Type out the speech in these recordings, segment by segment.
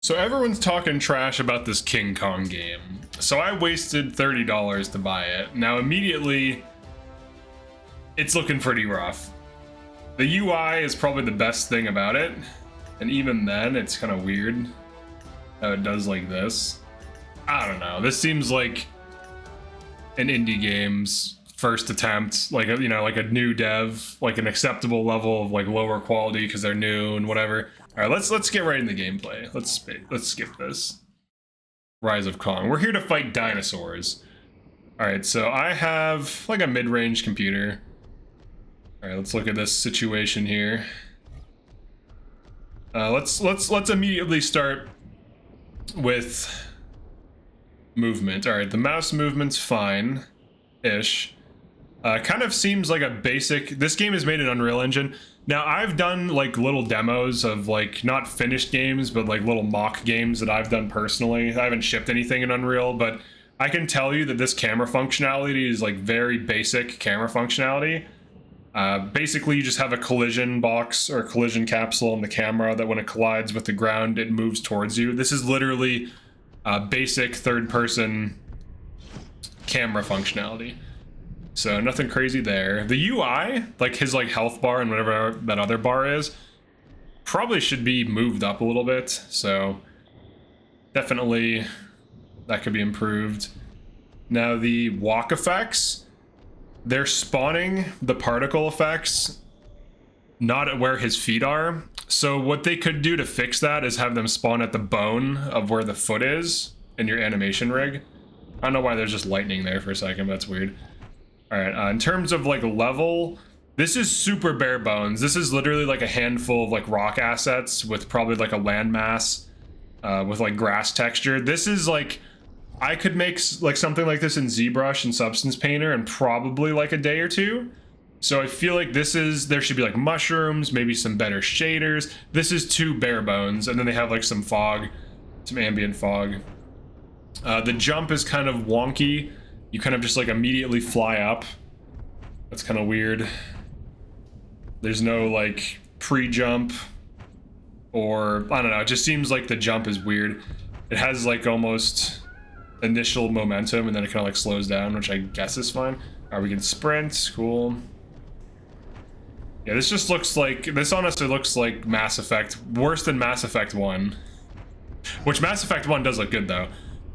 So everyone's talking trash about this King Kong game. So I wasted $30 to buy it. Now immediately, it's looking pretty rough. The UI is probably the best thing about it. And even then, it's kind of weird how it does like this. I don't know. This seems like an indie game's first attempt, like a, like a new dev, like an acceptable level of like lower quality because they're new and whatever. All right, let's get right into gameplay. Let's skip this. Rise of Kong. We're here to fight dinosaurs. All right, so I have like a mid-range computer. All right, let's look at this situation here. Let's immediately start with movement. All right, the mouse movement's fine-ish. Kind of seems like a basic. This game is made in Unreal Engine. Now I've done like little demos of like not finished games, but like little mock games that I've done personally. I haven't shipped anything in Unreal, but I can tell you that this camera functionality is like very basic camera functionality. Basically, you just have a collision box or a collision capsule in the camera that when it collides with the ground, it moves towards you. This is literally basic third-person camera functionality. So nothing crazy there. The UI, like his like health bar and whatever that other bar is, probably should be moved up a little bit. So definitely that could be improved. Now the walk effects, they're spawning the particle effects not at where his feet are. So what they could do to fix that is have them spawn at the bone of where the foot is in your animation rig. I don't know why there's just lightning there for a second, but that's weird. All right, in terms of like level, this is super bare bones. This is literally like a handful of like rock assets with probably like a landmass with like grass texture. This is like, I could make like something like this in ZBrush and Substance Painter in probably like a day or two. So I feel like this is, there should be like mushrooms, maybe some better shaders. This is too bare bones. And then they have like some fog, some ambient fog. The jump is kind of wonky. You kind of just like immediately fly up. That's kind of weird. There's no like pre-jump or I don't know. It just seems like the jump is weird. It has like almost initial momentum and then it kind of like slows down, which I guess is fine. All right, we can sprint. Cool. Yeah, this just looks like, this honestly looks like Mass Effect, worse than Mass Effect 1. Which Mass Effect 1 does look good though.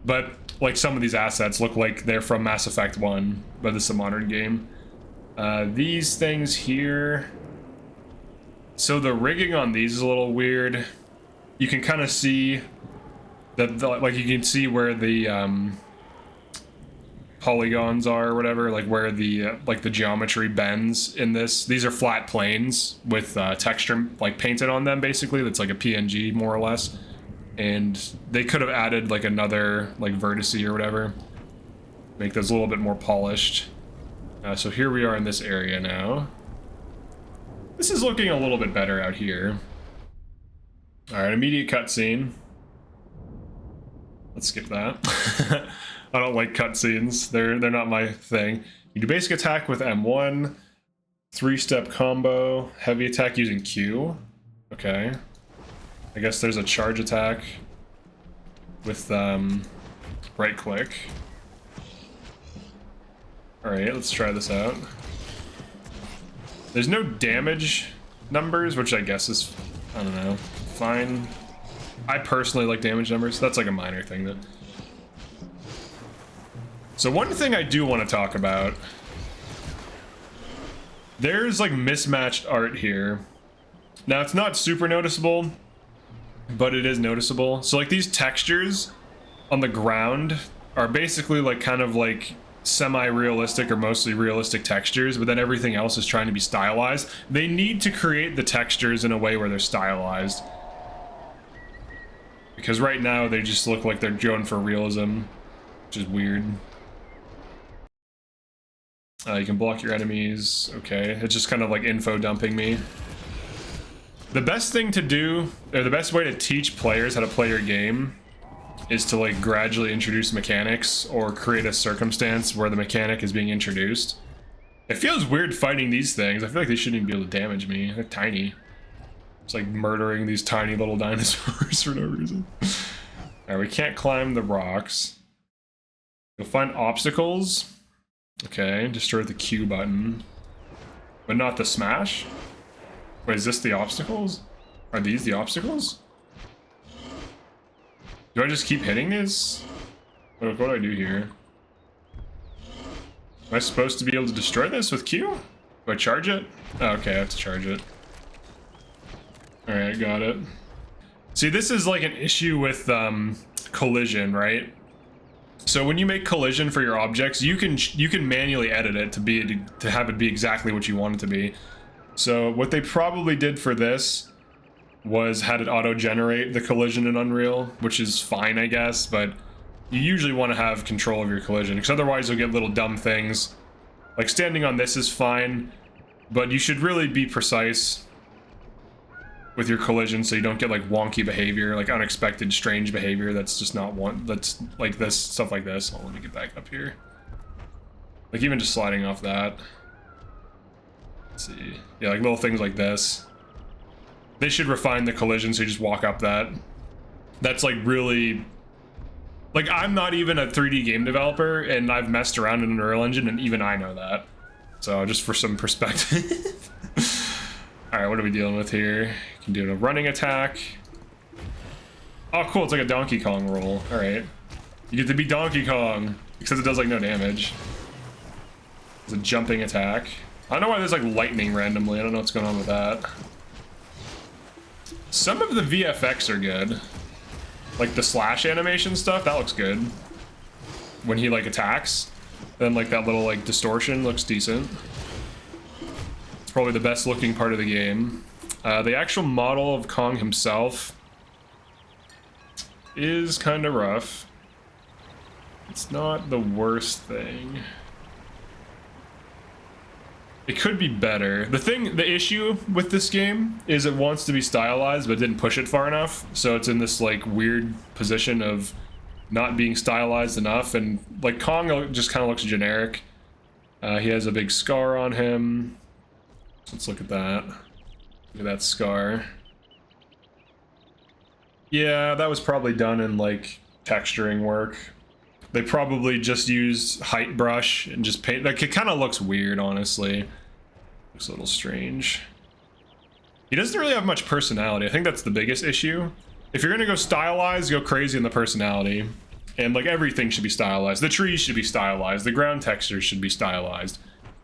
But like some of these assets look like they're from Mass Effect 1, but this is a modern game. These things here. So the rigging on these is a little weird. You can kind of see that, like you can see where the polygons are or whatever, like where the like the geometry bends in this. These are flat planes with texture like painted on them basically. That's like a PNG more or less. And they could have added like another like vertice or whatever, make those a little bit more polished. So here we are in this area now. This is looking a little bit better out here. All right, immediate cutscene. Let's skip that. I don't like cutscenes. They're not my thing. You do basic attack with M1, 3-step combo, heavy attack using Q. Okay. I guess there's a charge attack with right click. All right, let's try this out. There's no damage numbers, which I guess is, I don't know, fine. I personally like damage numbers. That's like a minor thing that. So one thing I do want to talk about, there's like mismatched art here. Now it's not super noticeable, but it is noticeable. So like these textures on the ground are basically like kind of like semi-realistic or mostly realistic textures, but then everything else is trying to be stylized. They need to create the textures in a way where they're stylized. Because right now they just look like they're going for realism, which is weird. You can block your enemies. Okay, it's just kind of like info dumping me. The best thing to do, or the best way to teach players how to play your game is to like gradually introduce mechanics or create a circumstance where the mechanic is being introduced. It feels weird fighting these things. I feel like they shouldn't even be able to damage me. They're tiny. It's like murdering these tiny little dinosaurs for no reason. Alright, we can't climb the rocks. You'll find obstacles. Okay, destroy the Q button. But not the smash? Wait, is this the obstacles? Are these the obstacles? Do I just keep hitting these? What do I do here? Am I supposed to be able to destroy this with Q? Do I charge it? Oh, okay, I have to charge it. Alright, got it. See, this is like an issue with collision, right? So when you make collision for your objects, you can manually edit it to have it be exactly what you want it to be. So what they probably did for this was had it auto-generate the collision in Unreal, which is fine, I guess, but you usually want to have control of your collision, because otherwise you'll get little dumb things. Like standing on this is fine, but you should really be precise with your collision so you don't get like wonky behavior, like unexpected strange behavior that's just not that's like this, stuff like this. Oh, let me get back up here. Like even just sliding off that. Let's see. Yeah, like little things like this. They should refine the collision so you just walk up that. That's like really... Like I'm not even a 3D game developer and I've messed around in Unreal Engine and even I know that. So just for some perspective. Alright, what are we dealing with here? You can do a running attack. Oh cool, it's like a Donkey Kong roll. Alright. You get to be Donkey Kong, except it does like no damage. It's a jumping attack. I don't know why there's like lightning randomly. I don't know what's going on with that. Some of the VFX are good. Like the slash animation stuff, that looks good. When he like attacks. Then like that little like distortion looks decent. It's probably the best looking part of the game. The actual model of Kong himself is kind of rough. It's not the worst thing. It could be better. The issue with this game is it wants to be stylized, but didn't push it far enough. So it's in this like weird position of not being stylized enough. And like Kong just kind of looks generic. He has a big scar on him. Let's look at that. Look at that scar. Yeah, that was probably done in like texturing work. They probably just used height brush and just paint. Like it kind of looks weird, honestly. Looks a little strange. He doesn't really have much personality. I think that's the biggest issue. If you're gonna go stylized, go crazy in the personality. And like everything should be stylized. The trees should be stylized. The ground textures should be stylized.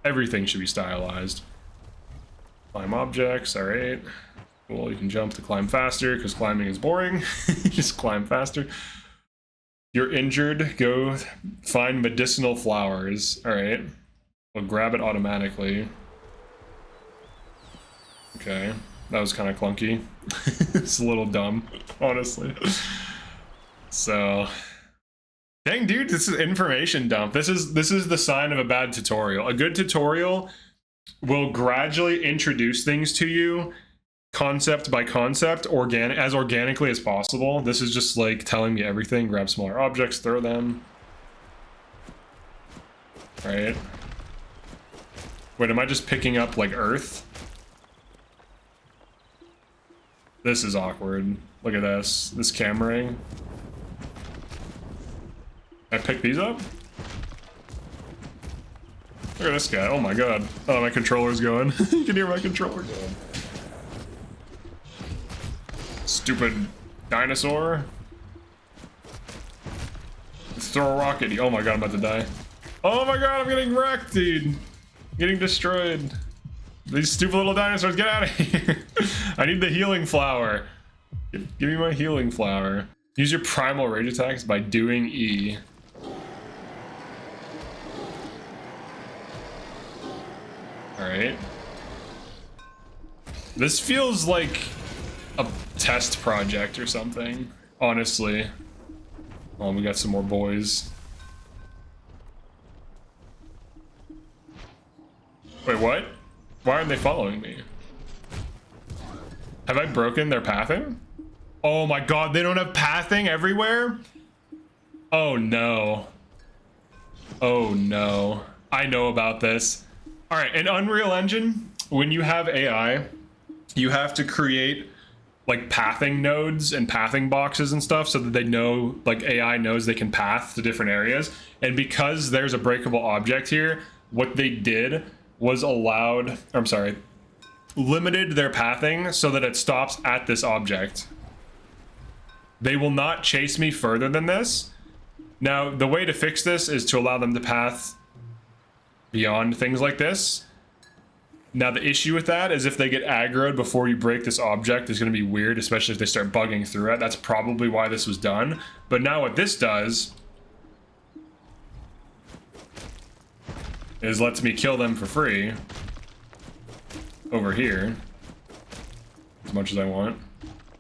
Everything should be stylized. Climb objects, alright. Cool, you can jump to climb faster because climbing is boring. Just climb faster. You're injured, go find medicinal flowers. Alright. We'll grab it automatically. Okay. That was kind of clunky. It's a little dumb, honestly. So... Dang, dude, this is information dump. This is the sign of a bad tutorial. A good tutorial will gradually introduce things to you, concept by concept, as organically as possible. This is just like telling me everything. Grab smaller objects, throw them. Right. Wait, am I just picking up like earth? This is awkward. Look at this cameraing. Can I pick these up? Look at this guy. Oh my god. Oh, my controller's going. You can hear my controller going. Stupid dinosaur. Let's throw a rocket. Oh my god, I'm about to die. Oh my god, I'm getting wrecked, dude. I'm getting destroyed. These stupid little dinosaurs, get out of here. I need the healing flower. Give me my healing flower. Use your primal rage attacks by doing E. Alright. This feels like a test project or something, honestly. Oh, we got some more boys. Wait, what? Why aren't they following me? Have I broken their pathing? Oh my god, they don't have pathing everywhere? Oh no. Oh no. I know about this. Alright, in Unreal Engine, when you have AI, you have to create like pathing nodes and pathing boxes and stuff so that they know, like AI knows they can path to different areas. And because there's a breakable object here, what they did was limited their pathing so that it stops at this object. They will not chase me further than this. Now, the way to fix this is to allow them to path beyond things like this. Now, the issue with that is if they get aggroed before you break this object, it's going to be weird, especially if they start bugging through it. That's probably why this was done. But now what this does is lets me kill them for free over here as much as I want.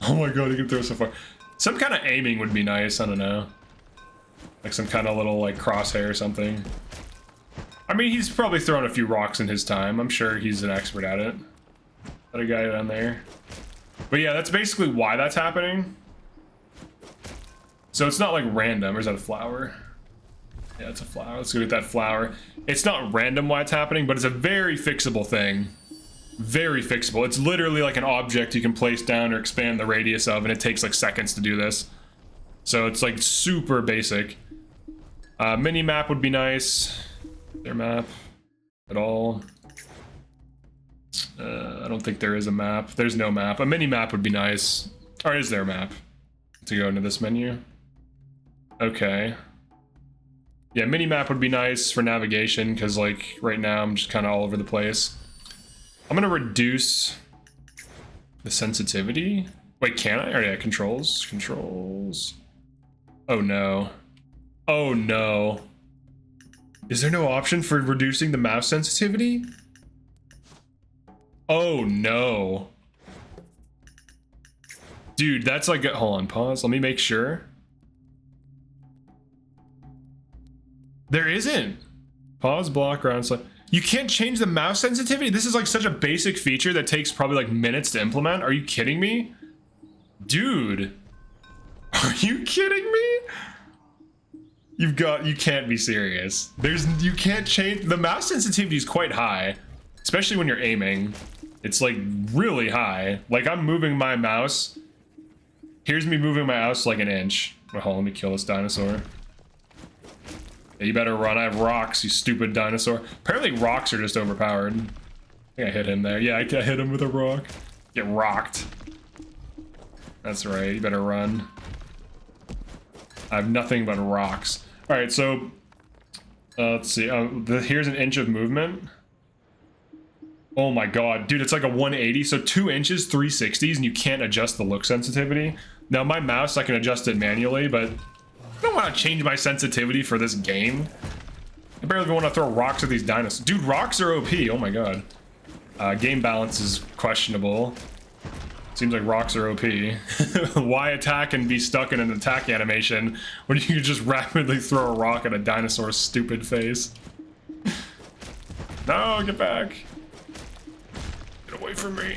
Oh my god, you can throw so far. Some kind of aiming would be nice, I don't know. Like some kind of little like crosshair or something. I mean, he's probably thrown a few rocks in his time. I'm sure he's an expert at it. That a guy down there. But yeah, that's basically why that's happening. So it's not like random. Or is that a flower? Yeah, it's a flower. Let's go get that flower. It's not random why it's happening, but it's a very fixable thing. Very fixable. It's literally like an object you can place down or expand the radius of, and it takes like seconds to do this. So it's like super basic. Mini map would be nice. Their map at all. I don't think there is a map. There's no map. A mini map would be nice. Or is there a map to go into this menu? Okay. Yeah, mini map would be nice for navigation because like right now I'm just kind of all over the place. I'm gonna reduce the sensitivity. Wait, can I? Oh yeah, controls. Controls. Oh no. Oh no. Is there no option for reducing the mouse sensitivity? Oh no. Dude, that's like hold on, pause. Let me make sure. There isn't. Pause, block, round slide. You can't change the mouse sensitivity? This is like such a basic feature that takes probably like minutes to implement. Are you kidding me? Dude. Are you kidding me? You can't be serious. You can't change, the mouse sensitivity is quite high, especially when you're aiming. It's like really high. Like I'm moving my mouse. Here's me moving my mouse like an inch. Hold on, let me kill this dinosaur. Yeah, you better run. I have rocks, you stupid dinosaur. Apparently rocks are just overpowered. I think I hit him there. Yeah, I hit him with a rock. Get rocked. That's right, you better run. I have nothing but rocks. All right, so let's see. Here's an inch of movement. Oh my god, dude, it's like a 180. So 2 inches, 360s, and you can't adjust the look sensitivity. Now my mouse, I can adjust it manually, but I don't want to change my sensitivity for this game. I barely even want to throw rocks at these dinosaurs. Dude, rocks are OP. Oh my god. Game balance is questionable. Seems like rocks are OP. Why attack and be stuck in an attack animation when you can just rapidly throw a rock at a dinosaur's stupid face? No, get back. Get away from me.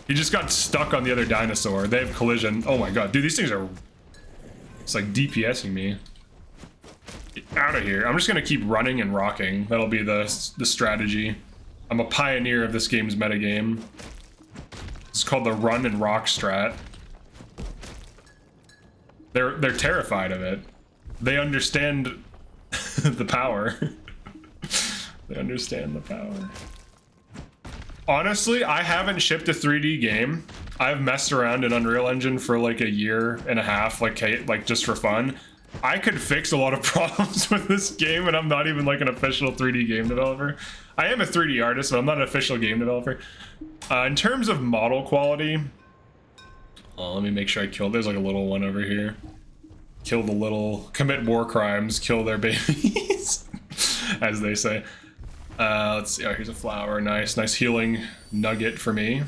He just got stuck on the other dinosaur. They have collision. Oh my god, dude, these things are... It's like DPSing me. Get out of here. I'm just gonna keep running and rocking. That'll be the strategy. I'm a pioneer of this game's metagame. It's called the run and rock strat. They're terrified of it. They understand the power. They understand the power. Honestly, I haven't shipped a 3D game. I've messed around in Unreal Engine for like a year and a half, like just for fun. I could fix a lot of problems with this game, and I'm not even like an official 3D game developer. I am a 3D artist, but I'm not an official game developer. In terms of model quality, let me make sure I kill. There's like a little one over here. Kill the little, commit war crimes, kill their babies, as they say. Let's see. Oh, here's a flower. Nice healing nugget for me.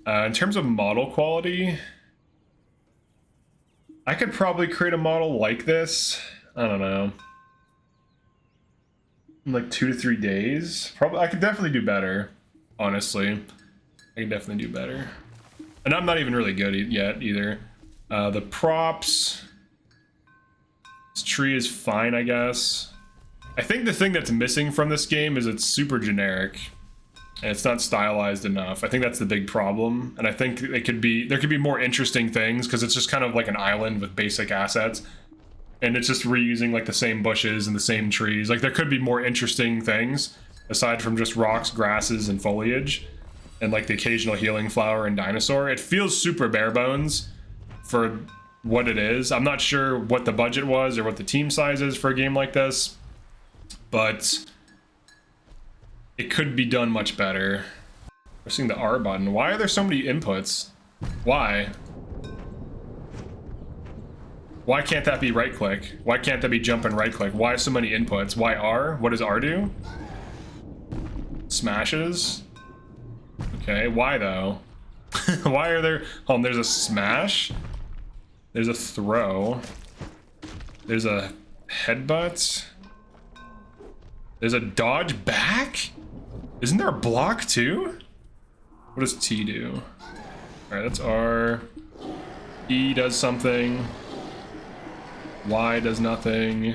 In terms of model quality, I could probably create a model like this. I don't know. In like 2 to 3 days. Probably, I could definitely do better. Honestly, I can definitely do better. And I'm not even really good yet either. The props. This tree is fine, I guess. I think the thing that's missing from this game is it's super generic. and it's not stylized enough. I think that's the big problem, and I think there could be more interesting things, because it's just kind of like an island with basic assets, and it's just reusing like the same bushes and the same trees. Like there could be more interesting things aside from just rocks, grasses, and foliage, and like the occasional healing flower and dinosaur. It feels super bare bones for what it is. I'm not sure what the budget was or what the team size is for a game like this, but it could be done much better. Pressing the R button. Why are there so many inputs? Why? Why can't that be right click? Why can't that be jump and right click? Why so many inputs? Why R? What does R do? Smashes? Okay, why though? Why are there... there's a smash. There's a throw. There's a headbutt. There's a dodge back? Isn't there a block too? What does T do? Alright, that's R. E does something. Y does nothing.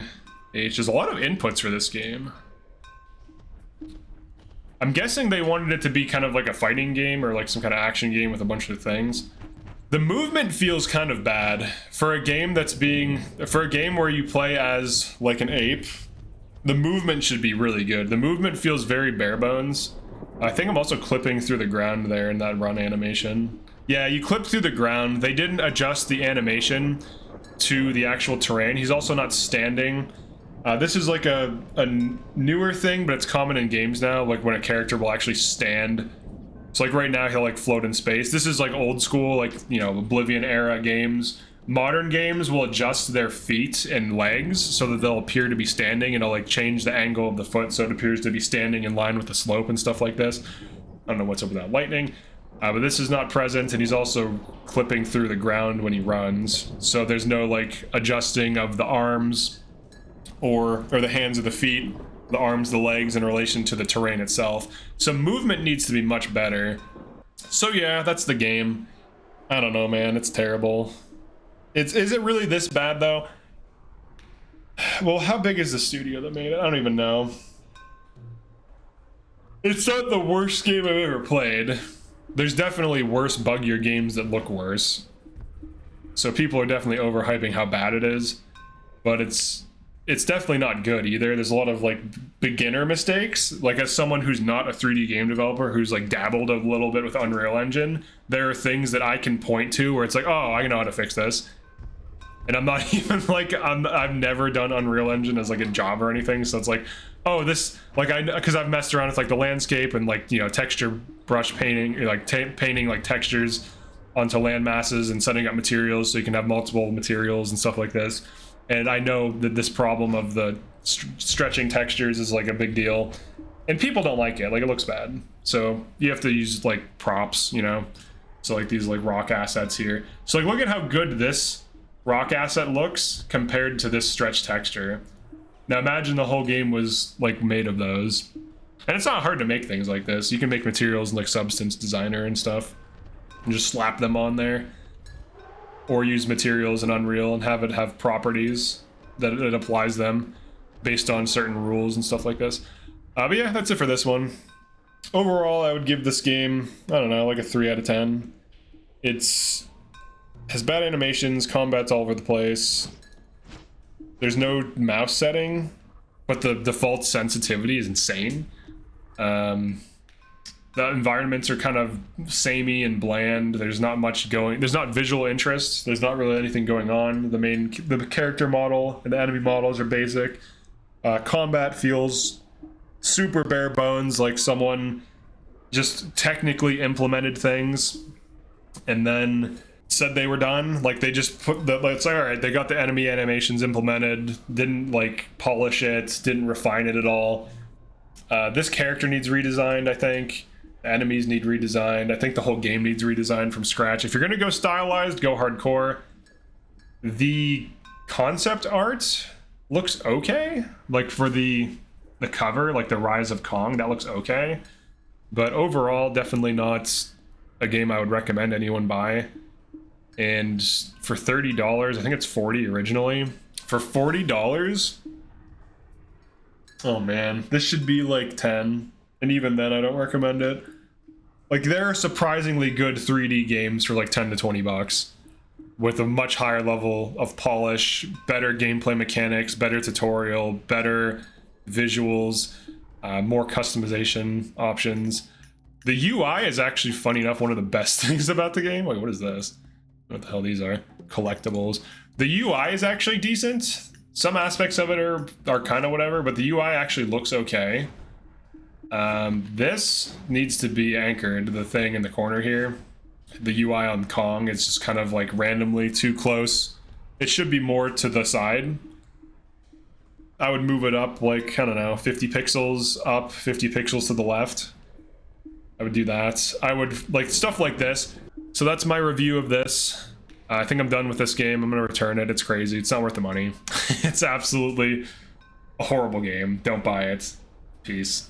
H. There's a lot of inputs for this game. I'm guessing they wanted it to be kind of like a fighting game or like some kind of action game with a bunch of things. The movement feels kind of bad for a game for a game where you play as like an ape. The movement should be really good. The movement feels very bare bones. I think I'm also clipping through the ground there in that run animation. Yeah, you clip through the ground. They didn't adjust the animation to the actual terrain. He's also not standing. This is like a newer thing, but it's common in games now, like when a character will actually stand. So like right now he'll like float in space. This is like old school, like, you know, Oblivion era games. Modern games will adjust their feet and legs so that they'll appear to be standing, and it'll like change the angle of the foot so it appears to be standing in line with the slope and stuff like this. I don't know what's up with that lightning. But this is not present, and he's also clipping through the ground when he runs. So there's no like adjusting of the arms or the hands or the feet, the arms, the legs in relation to the terrain itself. So movement needs to be much better. So yeah, that's the game. I don't know, man. It's terrible. Is it really this bad though? Well, how big is the studio that made it? I don't even know. It's not the worst game I've ever played. There's definitely worse, buggier games that look worse. So people are definitely overhyping how bad it is. But it's definitely not good either. There's a lot of like beginner mistakes. Like as someone who's not a 3D game developer who's like dabbled a little bit with Unreal Engine, there are things that I can point to where it's like, oh, I know how to fix this. And I'm not even like, I've never done Unreal Engine as like a job or anything. So it's like, oh, this, like because I've messed around with like the landscape and like, you know, texture brush painting, or like painting like textures onto land masses and setting up materials so you can have multiple materials and stuff like this. And I know that this problem of the stretching textures is like a big deal, and people don't like it. Like it looks bad. So you have to use like props, you know? So like these like rock assets here. So like look at how good this rock asset looks compared to this stretch texture. Now imagine the whole game was like made of those. And it's not hard to make things like this. You can make materials in like Substance Designer and stuff and just slap them on there. Or use materials in Unreal and have it have properties that it applies them based on certain rules and stuff like this. But yeah, that's it for this one. Overall, I would give this game, I don't know, like a 3 out of 10. It's has bad animations, combat's all over the place. There's no mouse setting, but the default sensitivity is insane. The environments are kind of samey and bland. There's not much going. There's not visual interest. There's not really anything going on. The character model and the enemy models are basic. Combat feels super bare bones, like someone just technically implemented things and then said they were done. Like they just put the, it's like, all right, they got the enemy animations implemented, didn't like polish it, didn't refine it at all. This character needs redesigned, I think. Enemies need redesigned. I think the whole game needs redesigned from scratch. If you're gonna go stylized, go hardcore. The concept art looks okay. Like for the cover, like the Rise of Kong, that looks okay. But overall, definitely not a game I would recommend anyone buy. And for $30, I think it's $40 originally. For $40, oh man, this should be like 10. And even then, I don't recommend it. Like, there are surprisingly good 3D games for like 10 to 20 bucks with a much higher level of polish, better gameplay mechanics, better tutorial, better visuals, more customization options. The UI is actually, funny enough, one of the best things about the game. Wait, what is this? What the hell these are? Collectibles. The UI is actually decent. Some aspects of it are kind of whatever, but the UI actually looks okay. This needs to be anchored, the thing in the corner here. The UI on Kong is just kind of like randomly too close. It should be more to the side. I would move it up like, I don't know, 50 pixels up, 50 pixels to the left. I would do that. I would like stuff like this. So that's my review of this. I think I'm done with this game. I'm gonna return it. It's crazy. It's not worth the money. It's absolutely a horrible game. Don't buy it. Peace.